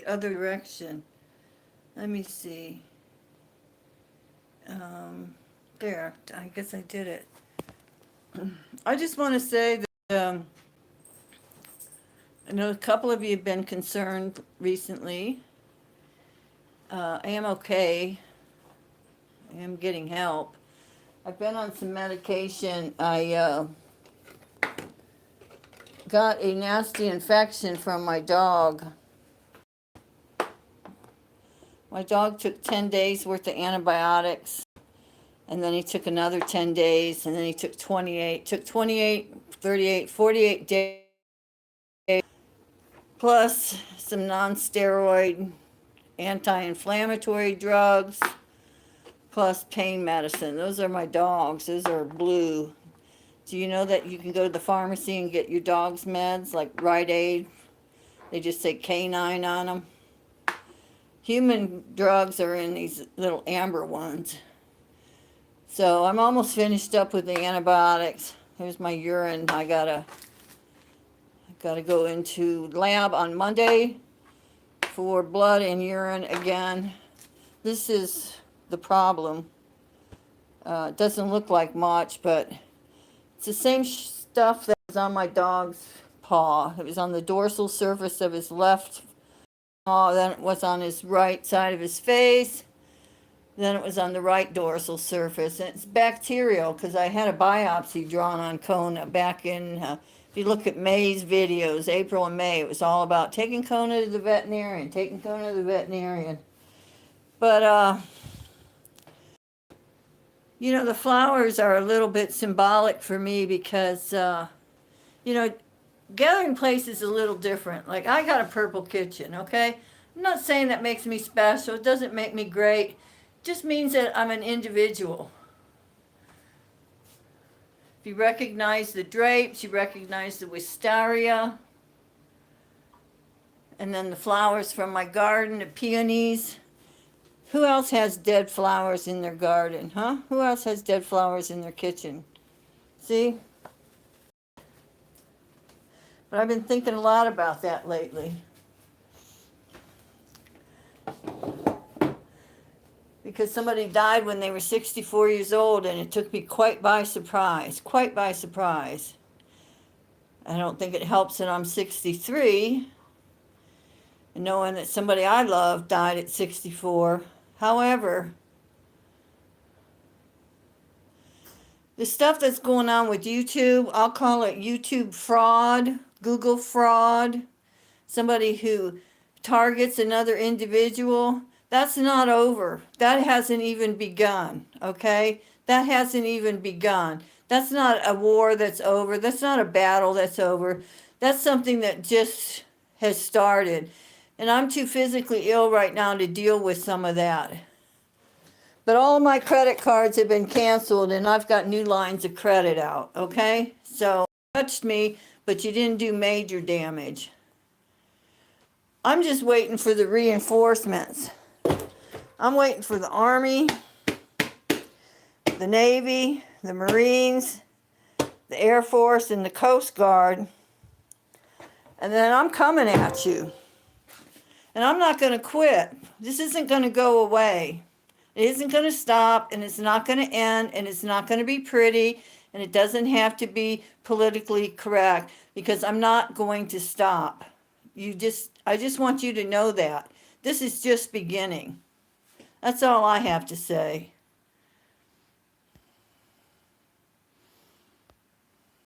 other direction. Let me see. There, I guess I did it. I just want to say that I know a couple of you have been concerned recently. I am okay. I am getting help. I've been on some medication. I got a nasty infection from my dog. My dog took 10 days worth of antibiotics, and then he took another 10 days, and then he took 28, 38, 48 days, plus some non-steroid anti-inflammatory drugs, plus pain medicine. Those are my dogs. Those are blue. Do you know that you can go to the pharmacy and get your dog's meds, like Rite Aid? They just say canine on them. Human drugs are in these little amber ones. So I'm almost finished up with the antibiotics. Here's my urine. I gotta go into lab on Monday for blood and urine again. This is the problem. It doesn't look like much, but it's the same stuff that was on my dog's paw. It was on the dorsal surface of his left paw, then it was on his right side of his face, then it was on the right dorsal surface. And it's bacterial because I had a biopsy drawn on Kona back in, if you look at May's videos, April and May, it was all about taking Kona to the veterinarian, taking Kona to the veterinarian. But, you know, the flowers are a little bit symbolic for me because, you know, gathering place is a little different. Like, I got a purple kitchen, okay? I'm not saying that makes me special. It doesn't make me great. It just means that I'm an individual. If you recognize the drapes, you recognize the wisteria. And then the flowers from my garden, the peonies. Who else has dead flowers in their garden, huh? Who else has dead flowers in their kitchen? See? But I've been thinking a lot about that lately. Because somebody died when they were 64 years old, and it took me quite by surprise. Quite by surprise. I don't think it helps that I'm 63, and knowing that somebody I love died at 64. However, the stuff that's going on with YouTube, I'll call it YouTube fraud, Google fraud, somebody who targets another individual, that's not over. That hasn't even begun, okay? That hasn't even begun. That's not a war that's over. That's not a battle that's over. That's something that just has started. And I'm too physically ill right now to deal with some of that. But all my credit cards have been canceled, and I've got new lines of credit out, okay? So, you touched me, but you didn't do major damage. I'm just waiting for the reinforcements. I'm waiting for the Army, the Navy, the Marines, the Air Force, and the Coast Guard. And then I'm coming at you. And I'm not going to quit. This isn't going to go away. It isn't going to stop, and it's not going to end, and it's not going to be pretty, and it doesn't have to be politically correct, because I'm not going to stop. I just want you to know that. This is just beginning. That's all I have to say.